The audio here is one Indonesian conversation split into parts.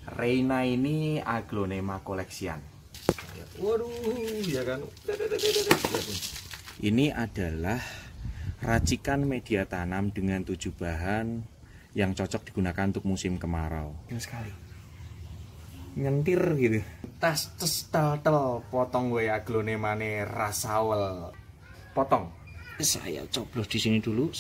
Reina ini Aglonema collection. Waduh, ya kan. Ini adalah racikan media tanam dengan 7 bahan yang cocok digunakan untuk musim kemarau. Ini sekali. Nyentir gitu. Tas tel potong gue Aglonemane rasawel. Potong. Saya coblos di sini dulu.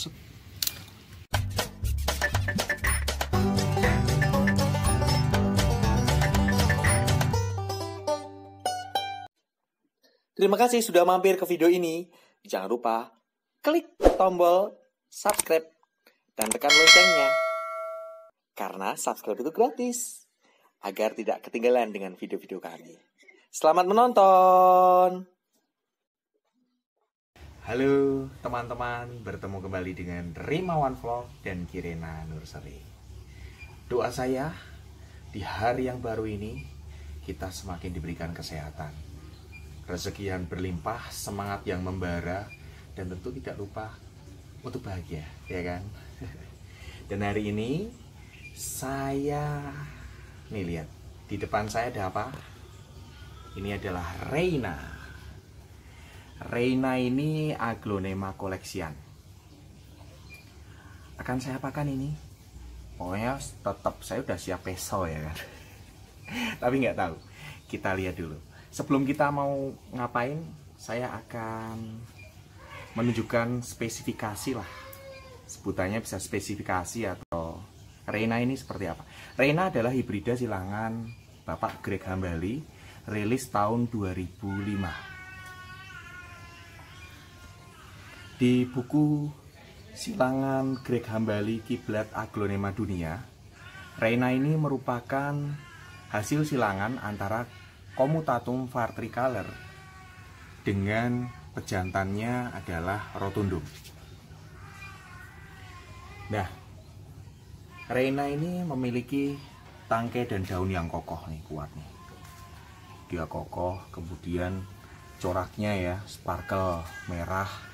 Terima kasih sudah mampir ke video ini. Jangan lupa klik tombol subscribe dan tekan loncengnya. Karena subscribe itu gratis, agar tidak ketinggalan dengan video-video kami. Selamat menonton! Halo teman-teman, bertemu kembali dengan Rimawan Vlog dan Kirena Nursery. Doa saya, di hari yang baru ini, kita semakin diberikan kesehatan, rezeki yang berlimpah, semangat yang membara, dan tentu tidak lupa untuk bahagia, ya kan? Dan hari ini, nih lihat, di depan saya ada apa? Ini adalah Reina. Reina ini Aglonema collection. Akan saya apakan ini? Pokoknya tetap saya udah siap peso ya kan. Tapi nggak tahu. Kita lihat dulu. Sebelum kita mau ngapain, saya akan menunjukkan spesifikasi lah. Sebutannya bisa spesifikasi atau Reina ini seperti apa. Reina adalah hibrida silangan Bapak Greg Hambali, rilis tahun 2005. Di buku silangan Greg Hambali Kiblat Aglonema Dunia, Reina ini merupakan hasil silangan antara Comutatum Verticale dengan pejantannya adalah Rotundum. Nah, Reina ini memiliki tangkai dan daun yang kokoh nih, kuat nih. Dia kokoh, kemudian coraknya ya sparkle merah.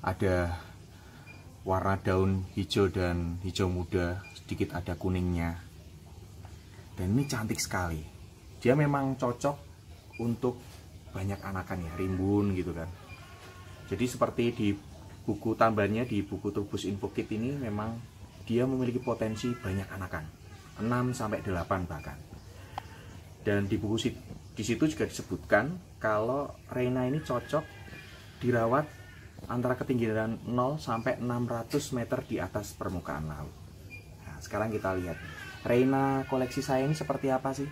Ada warna daun hijau dan hijau muda, sedikit ada kuningnya. Dan ini cantik sekali. Dia memang cocok untuk banyak anakan ya, rimbun gitu kan. Jadi seperti di buku tambahannya, di buku Trubus Info Kit ini memang dia memiliki potensi banyak anakan, 6-8 bahkan. Dan di buku di situ juga disebutkan kalau Reina ini cocok dirawat antara ketinggian 0 sampai 600 meter di atas permukaan laut. Nah, sekarang kita lihat Reina koleksi saya ini seperti apa sih?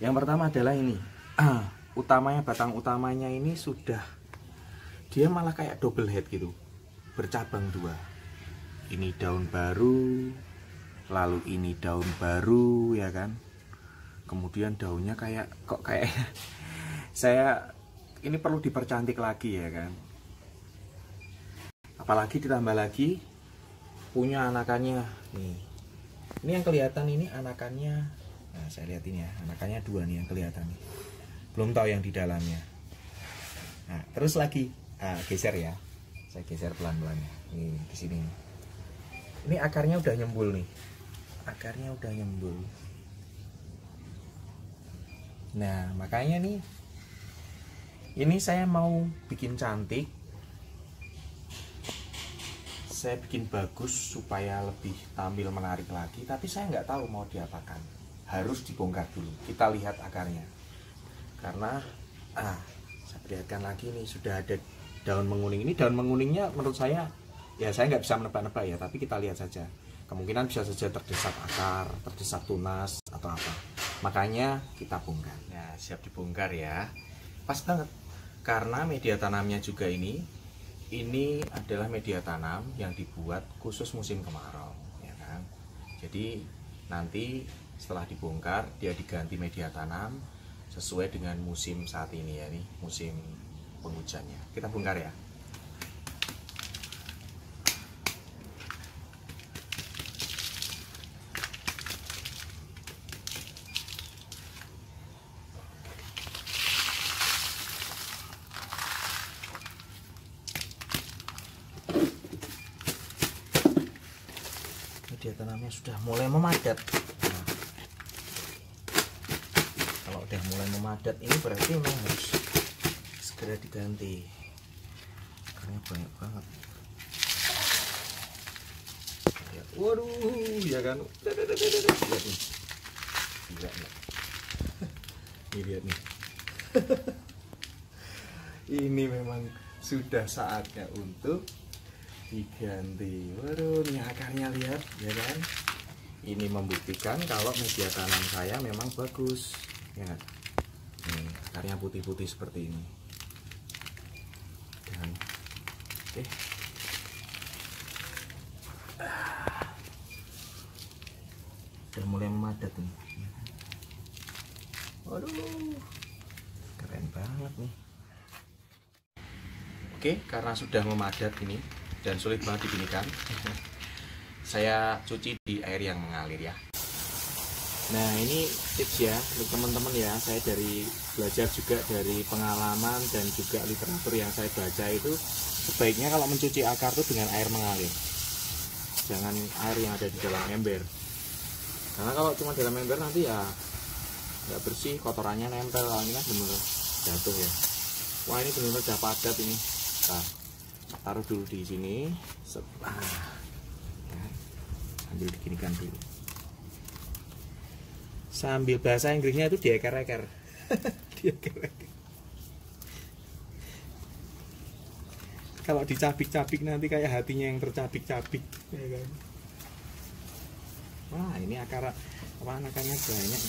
Yang pertama adalah ini. Utamanya, batang utamanya ini sudah, dia malah kayak double head gitu, bercabang 2. Ini daun baru, lalu ini daun baru ya kan. Kemudian daunnya kayak saya ini perlu dipercantik lagi ya kan. Apalagi ditambah lagi punya anakannya nih. Ini yang kelihatan ini anakannya. Nah, saya lihat ini ya, anakannya 2 nih yang kelihatan nih. Belum tahu yang di dalamnya. Nah, terus lagi geser ya. Saya geser pelan-pelan ya. Nih di sini. Ini akarnya udah nyembul nih. Akarnya udah nyembul. Nah, makanya nih ini saya mau bikin cantik, saya bikin bagus supaya lebih tampil menarik lagi. Tapi saya nggak tahu mau diapakan. Harus dibongkar dulu. Kita lihat akarnya. Karena saya perlihatkan lagi nih, sudah ada daun menguning. Ini daun menguningnya menurut saya, ya saya nggak bisa menebak-nebak ya. Tapi kita lihat saja. Kemungkinan bisa saja terdesak akar, terdesak tunas atau apa. Makanya kita bongkar. Ya, siap dibongkar ya. Pas banget. Karena media tanamnya juga ini adalah media tanam yang dibuat khusus musim kemarau ya kan. Jadi nanti setelah dibongkar dia diganti media tanam sesuai dengan musim saat ini ya, nih musim penghujannya. Kita bongkar ya. Media tanamnya sudah mulai memadat. Nah, udah mulai memadat ini berarti memang harus segera diganti karena banyak banget ya. Waduh ya kan, lihat nih, gila nih. Ini lihat nih. Ini memang sudah saatnya untuk diganti. Waduh, nih akarnya lihat ya kan. Ini membuktikan kalau media tanam saya memang bagus ya. Nih akarnya putih-putih seperti ini. Dan oke. Sudah mulai memadat nih. Waduh, keren banget nih. Oke, karena sudah memadat ini dan sulit banget dibinikan, saya cuci di air yang mengalir ya. Nah, ini tips ya untuk teman-teman ya. Saya belajar juga dari pengalaman dan juga literatur yang saya baca itu, sebaiknya kalau mencuci akar itu dengan air mengalir. Jangan air yang ada di dalam ember. Karena kalau cuma dalam ember nanti ya nggak bersih, kotorannya nempel. Kalau ini kan benar-benar jatuh ya. Wah, ini benar-benar udah padat ini. Nah, taruh dulu di sini. Ya, sambil diginikan dulu. Sambil bahasa Inggrisnya itu dieker-eker. Dieker-eker. Kalau dicabik-cabik nanti kayak hatinya yang tercabik-cabik, ya kan? Wah, ini anakannya banyak.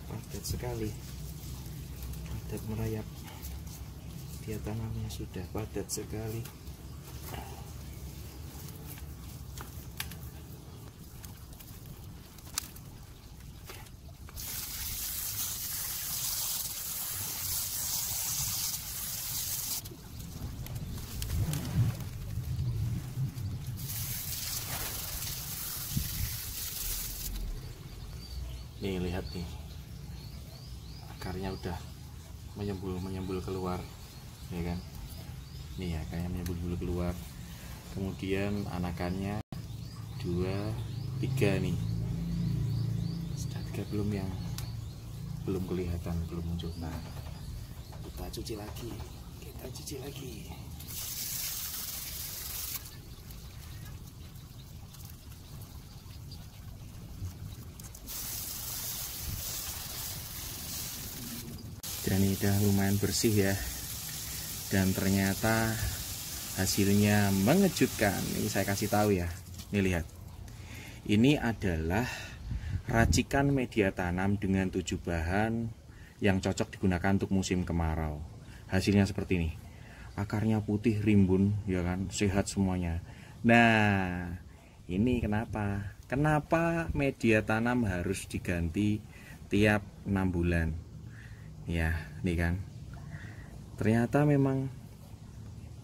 Padat sekali, padat merayap. Dia tanamnya sudah padat sekali. Nih lihat nih, akarnya udah menyembul keluar, ya kan? Nih akarnya menyembul keluar. Kemudian anakannya 2, 3 nih. Sudah 3 belum yang belum kelihatan, belum muncul. Nah, kita cuci lagi. Dan ini udah lumayan bersih ya, dan ternyata hasilnya mengejutkan. Ini saya kasih tahu ya, ini lihat, ini adalah racikan media tanam dengan 7 bahan yang cocok digunakan untuk musim kemarau. Hasilnya seperti ini, akarnya putih rimbun ya kan, sehat semuanya. Nah, ini kenapa media tanam harus diganti tiap 6 bulan ya, nih kan. Ternyata memang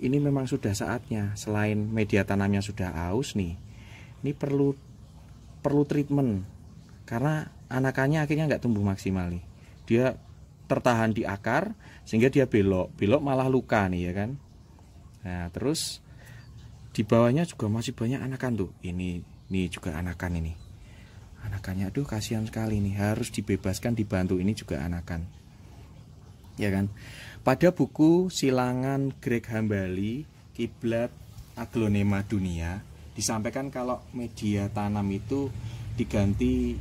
ini memang sudah saatnya. Selain media tanamnya sudah aus nih, ini perlu treatment, karena anakannya akhirnya nggak tumbuh maksimal nih. Dia tertahan di akar sehingga dia belok malah luka nih ya kan. Nah, terus di bawahnya juga masih banyak anakan tuh. Ini juga anakan ini. Anakannya aduh kasihan sekali nih, harus dibebaskan, dibantu. Ini juga anakan. Ya kan? Pada buku Silangan Greg Hambali, Kiblat Aglonema Dunia, disampaikan kalau media tanam itu diganti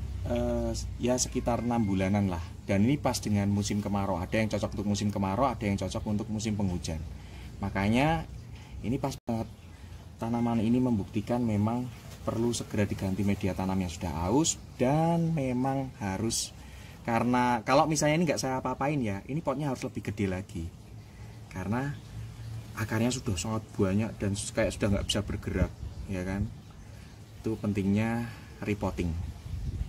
ya sekitar 6 bulanan lah. Dan ini pas dengan musim kemarau. Ada yang cocok untuk musim kemarau, ada yang cocok untuk musim penghujan. Makanya ini pas banget. Tanaman ini membuktikan memang perlu segera diganti media tanam yang sudah aus, dan memang harus, karena kalau misalnya ini nggak saya apa-apain ya, ini potnya harus lebih gede lagi, karena akarnya sudah sangat banyak dan kayak sudah nggak bisa bergerak ya kan. Itu pentingnya repotting.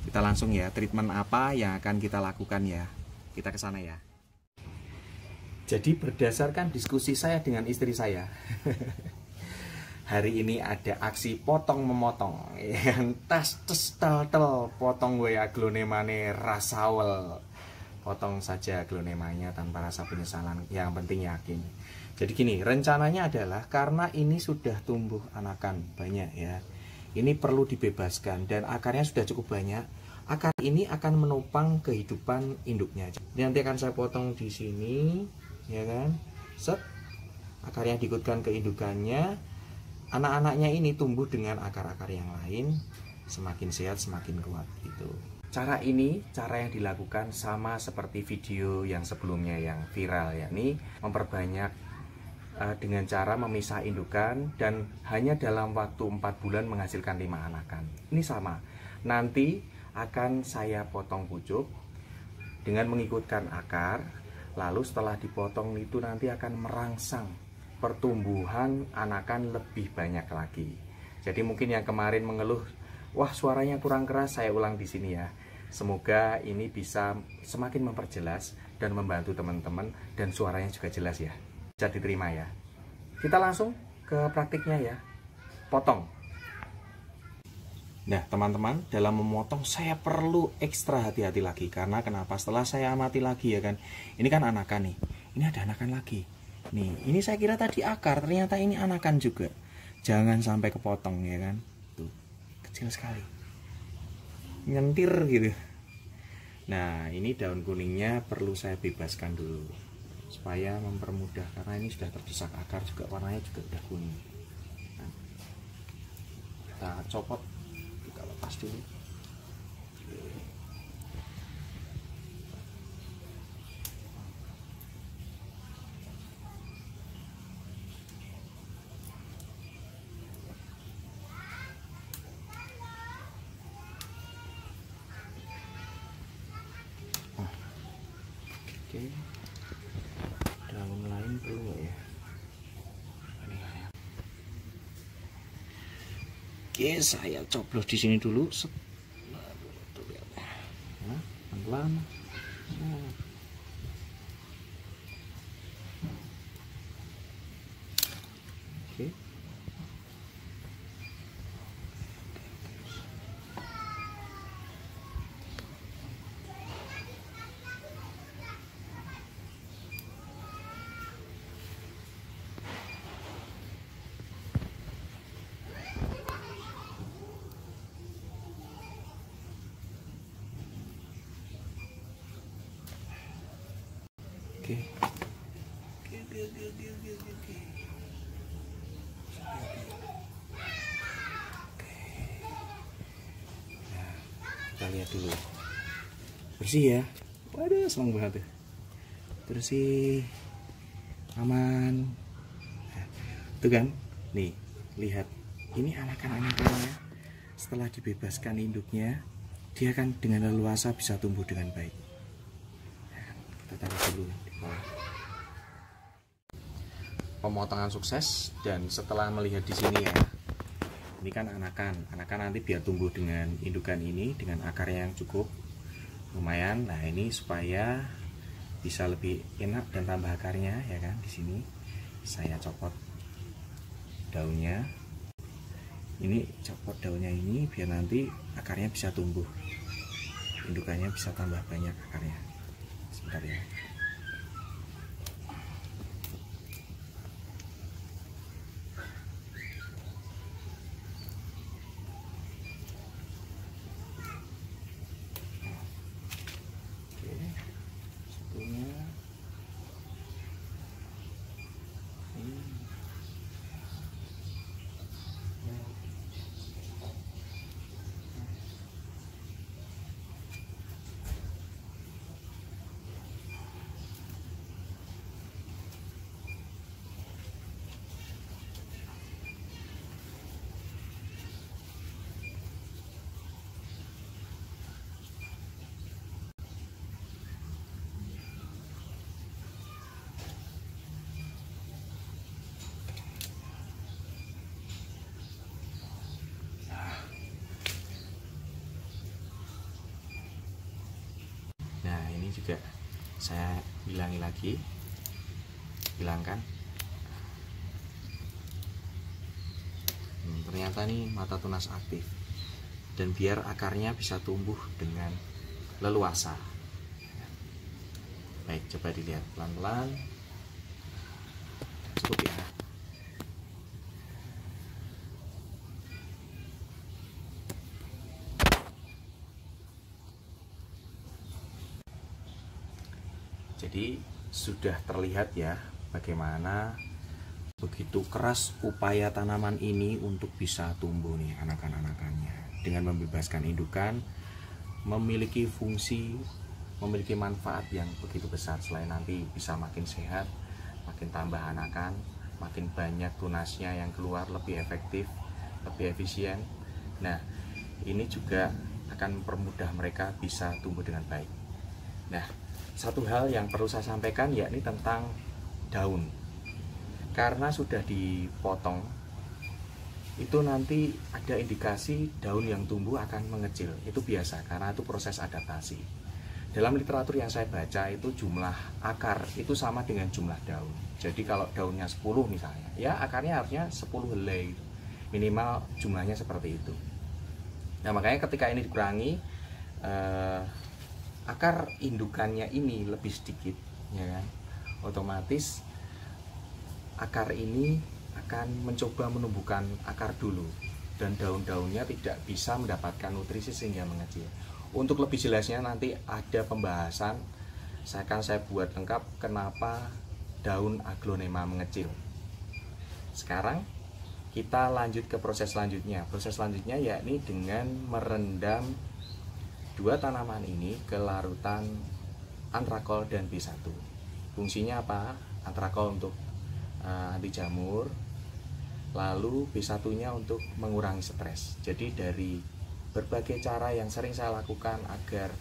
Kita langsung ya, treatment apa yang akan kita lakukan ya, kita ke sana ya. Jadi berdasarkan diskusi saya dengan istri saya hari ini ada aksi potong memotong yang tas tel potong gue aglonemane rasawel potong saja aglonemanya tanpa rasa penyesalan, yang penting yakin. Jadi gini, rencananya adalah karena ini sudah tumbuh anakan banyak ya, ini perlu dibebaskan dan akarnya sudah cukup banyak. Akar ini akan menopang kehidupan induknya. Ini nanti akan saya potong di sini, ya kan? Set, akarnya diikutkan ke indukannya. Anak-anaknya ini tumbuh dengan akar-akar yang lain, semakin sehat, semakin kuat gitu. Cara ini, cara yang dilakukan sama seperti video yang sebelumnya yang viral, yakni memperbanyak dengan cara memisah indukan dan hanya dalam waktu 4 bulan menghasilkan 5 anakan. Ini sama. Nanti akan saya potong pucuk dengan mengikutkan akar, lalu setelah dipotong itu nanti akan merangsang pertumbuhan anakan lebih banyak lagi. Jadi mungkin yang kemarin mengeluh, wah suaranya kurang keras, saya ulang di sini ya. Semoga ini bisa semakin memperjelas dan membantu teman-teman dan suaranya juga jelas ya. Bisa diterima ya. Kita langsung ke praktiknya ya. Potong. Nah teman-teman, dalam memotong saya perlu ekstra hati-hati lagi. Karena kenapa? Setelah saya amati lagi ya kan, ini kan anakan nih, ini ada anakan lagi. Nih, ini saya kira tadi akar, ternyata ini anakan juga. Jangan sampai kepotong ya kan. Tuh, kecil sekali, nyentir gitu. Nah ini daun kuningnya perlu saya bebaskan dulu supaya mempermudah, karena ini sudah terdesak akar juga, warnanya juga udah kuning. Nah, kita copot, kita lepas dulu. Oke, daun lain perlu nggak ya? Oke, saya coblos di sini dulu. Nah, pelan-pelan. Oke. Oke. Nah, kita lihat dulu. Bersih ya. Waduh, seneng banget tuh. Bersih. Aman. Nah, itu kan. Nih, lihat. Ini anakan-anakannya. Setelah dibebaskan induknya, dia kan dengan leluasa bisa tumbuh dengan baik. Nah, kita taruh dulu di bawah. Pemotongan sukses, dan setelah melihat di sini ya, ini kan anakan nanti biar tumbuh dengan indukan ini dengan akar yang cukup lumayan. Nah ini supaya bisa lebih enak dan tambah akarnya ya kan. Di sini saya copot daunnya, ini copot daunnya ini biar nanti akarnya bisa tumbuh, indukannya bisa tambah banyak akarnya. Sebentar ya. Ini juga saya hilangi lagi, hilangkan. Ternyata nih mata tunas aktif, dan biar akarnya bisa tumbuh dengan leluasa. Baik, coba dilihat pelan-pelan. Cukup ya. Jadi sudah terlihat ya bagaimana begitu keras upaya tanaman ini untuk bisa tumbuh nih anakan-anakannya. Dengan membebaskan indukan, memiliki fungsi, memiliki manfaat yang begitu besar. Selain nanti bisa makin sehat, makin tambah anakan, makin banyak tunasnya yang keluar, lebih efektif, lebih efisien. Nah, ini juga akan mempermudah mereka bisa tumbuh dengan baik. Nah, satu hal yang perlu saya sampaikan yakni tentang daun. Karena sudah dipotong, itu nanti ada indikasi daun yang tumbuh akan mengecil. Itu biasa karena itu proses adaptasi. Dalam literatur yang saya baca itu jumlah akar itu sama dengan jumlah daun. Jadi kalau daunnya 10 misalnya, ya akarnya harusnya 10 helai. Minimal jumlahnya seperti itu. Nah, makanya ketika ini dikurangi, akar indukannya ini lebih sedikit, ya kan? Otomatis akar ini akan mencoba menumbuhkan akar dulu dan daun-daunnya tidak bisa mendapatkan nutrisi sehingga mengecil. Untuk lebih jelasnya nanti ada pembahasan, saya buat lengkap kenapa daun aglonema mengecil. Sekarang kita lanjut ke proses selanjutnya. Proses selanjutnya yakni dengan merendam dua tanaman ini ke larutan antrakol dan B1. Fungsinya apa? Antrakol untuk anti jamur, lalu B1-nya untuk mengurangi stres. Jadi dari berbagai cara yang sering saya lakukan agar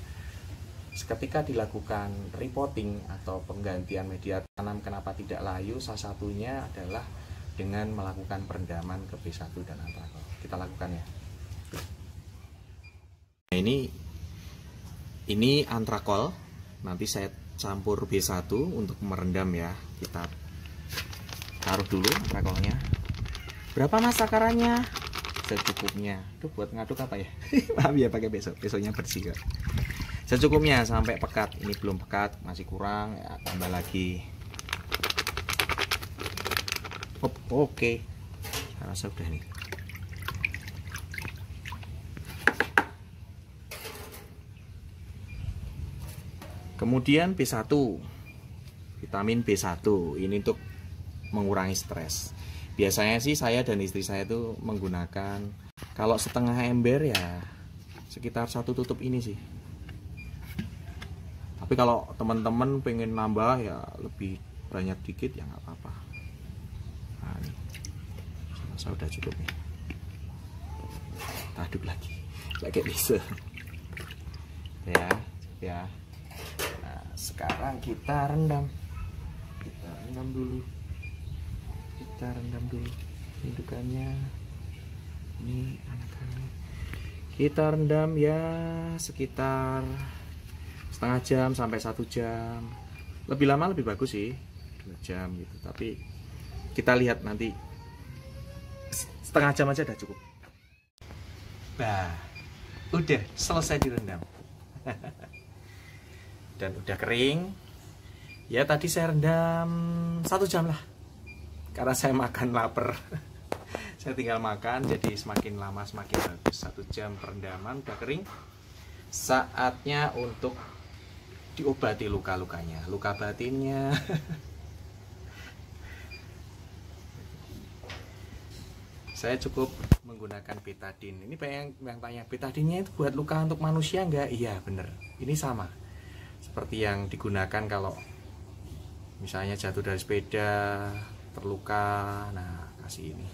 ketika dilakukan repotting atau penggantian media tanam kenapa tidak layu, salah satunya adalah dengan melakukan perendaman ke B1 dan antrakol. Kita lakukan ya. Nah, ini antrakol, nanti saya campur B1 untuk merendam ya. Kita taruh dulu antrakolnya. Berapa mas akarannya? Secukupnya. Tuh buat ngaduk apa ya? Maaf ya, pakai besoknya bersih kok. Secukupnya sampai pekat. Ini belum pekat, masih kurang ya, tambah lagi. Oke. Saya rasa udah nih. Kemudian B1, vitamin B1 ini untuk mengurangi stres. Biasanya sih saya dan istri saya itu menggunakan, kalau setengah ember ya sekitar 1 tutup ini sih. Tapi kalau teman-teman pengen nambah ya lebih banyak dikit ya nggak apa-apa. Nah, ini saya udah cukup nih. Aduk lagi pakai bisa ya. Nah, sekarang kita rendam dulu. Kita rendam dulu indukannya. Ini anakannya. Kita rendam ya sekitar setengah jam sampai 1 jam. Lebih lama lebih bagus sih, 2 jam gitu. Tapi kita lihat nanti, setengah jam aja udah cukup. Bah, udah selesai direndam. Dan udah kering. Ya tadi saya rendam 1 jam lah. Karena saya makan lapar. Saya tinggal makan, jadi semakin lama semakin bagus. 1 jam perendaman udah kering. Saatnya untuk diobati luka-lukanya, luka batinnya. Saya cukup menggunakan betadine. Ini banyak yang tanya, betadine-nya itu buat luka untuk manusia enggak? Iya bener, ini sama seperti yang digunakan kalau misalnya jatuh dari sepeda, terluka. Nah, kasih ini.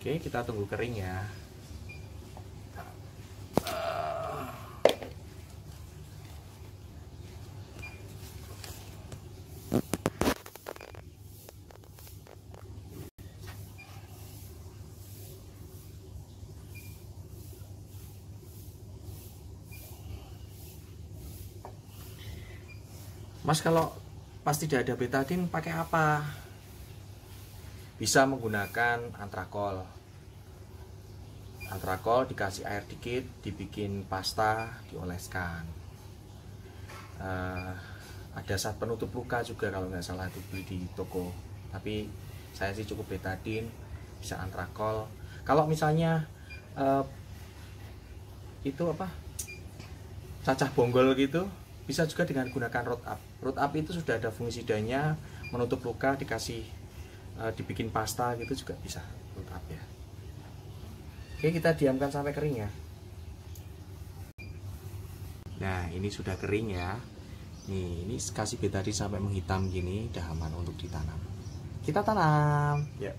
Oke, kita tunggu kering ya. Mas, kalau pas tidak ada betadine pakai apa? Bisa menggunakan antrakol. Antrakol dikasih air dikit, dibikin pasta, dioleskan. Ada zat penutup luka juga kalau nggak salah itu beli di toko. Tapi saya sih cukup betadine, bisa antrakol. Kalau misalnya itu apa, cacah bonggol gitu, bisa juga dengan gunakan root up. Root up itu sudah ada fungisidanya, menutup luka, dikasih dibikin pasta gitu juga bisa root up ya. Oke, kita diamkan sampai kering ya. Nah, ini sudah kering ya. Nih, ini kasih betadine sampai menghitam gini, udah aman untuk ditanam. Kita tanam ya.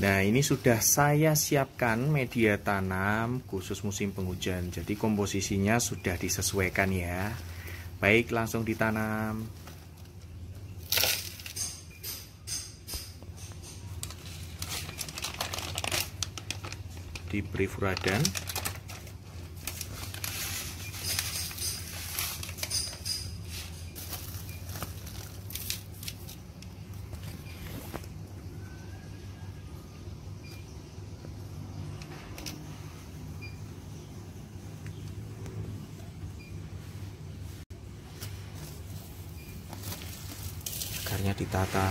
Nah, ini sudah saya siapkan media tanam khusus musim penghujan. Jadi komposisinya sudah disesuaikan ya. Baik, langsung ditanam. Diberi furadan. Akarnya ditata.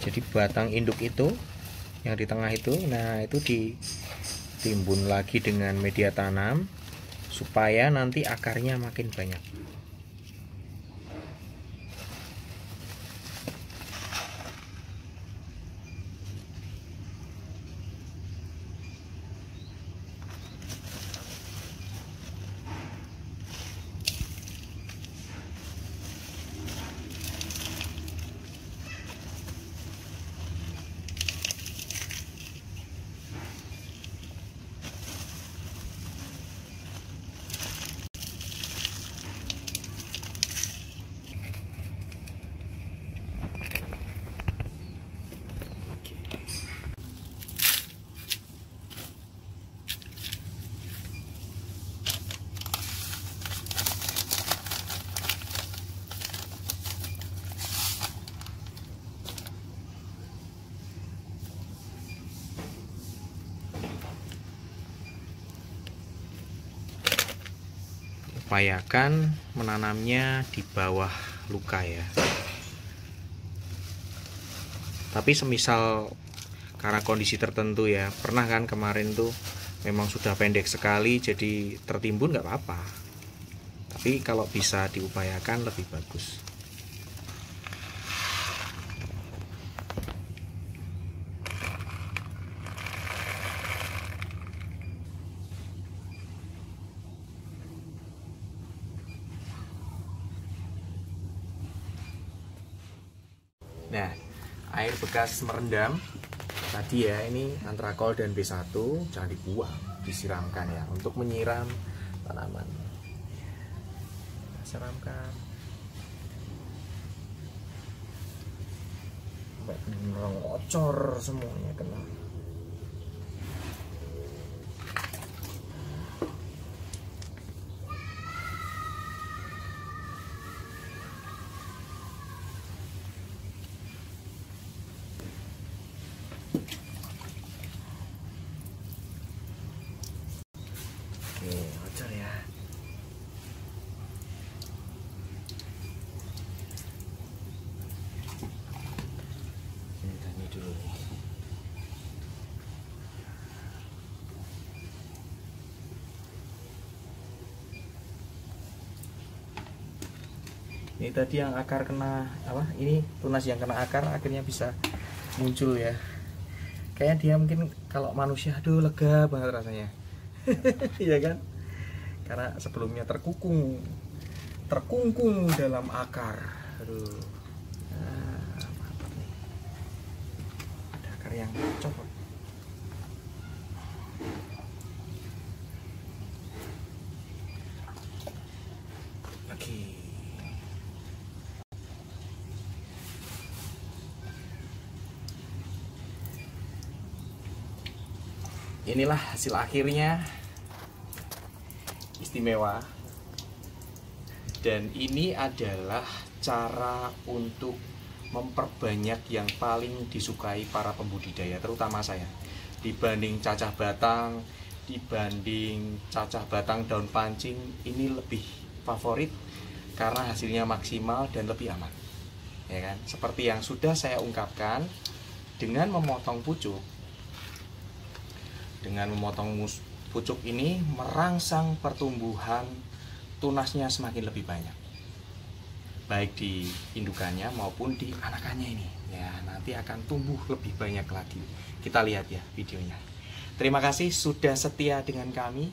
Jadi batang induk itu yang di tengah itu, nah itu ditimbun lagi dengan media tanam supaya nanti akarnya makin banyak. Upayakan menanamnya di bawah luka ya. Tapi semisal karena kondisi tertentu ya, pernah kan kemarin tuh memang sudah pendek sekali jadi tertimbun nggak apa-apa. Tapi kalau bisa diupayakan lebih bagus. Nah, air bekas merendam tadi ya, ini antrakol dan B1 jangan dibuang, disiramkan ya untuk menyiram tanaman. Siramkan sampai benar ngocor semuanya kena. Oke, ngocor ya. Ini dulu. Ini tadi yang akar kena apa? Ini tunas yang kena akar akhirnya bisa muncul ya. Kayaknya dia mungkin kalau manusia aduh lega banget rasanya. Iya kan? Karena sebelumnya terkungkung dalam akar. Aduh. Nah, mantap nih. Ada akar yang copot. Oke. Inilah hasil akhirnya, istimewa. Dan ini adalah cara untuk memperbanyak yang paling disukai para pembudidaya, terutama saya. Dibanding cacah batang, dibanding cacah batang daun pancing, ini lebih favorit karena hasilnya maksimal dan lebih aman. Ya kan? Seperti yang sudah saya ungkapkan, dengan memotong pucuk ini merangsang pertumbuhan tunasnya semakin lebih banyak, baik di indukannya maupun di anakannya ini. Ya, nanti akan tumbuh lebih banyak lagi. Kita lihat ya videonya. Terima kasih sudah setia dengan kami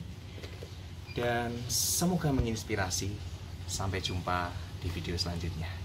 dan semoga menginspirasi. Sampai jumpa di video selanjutnya.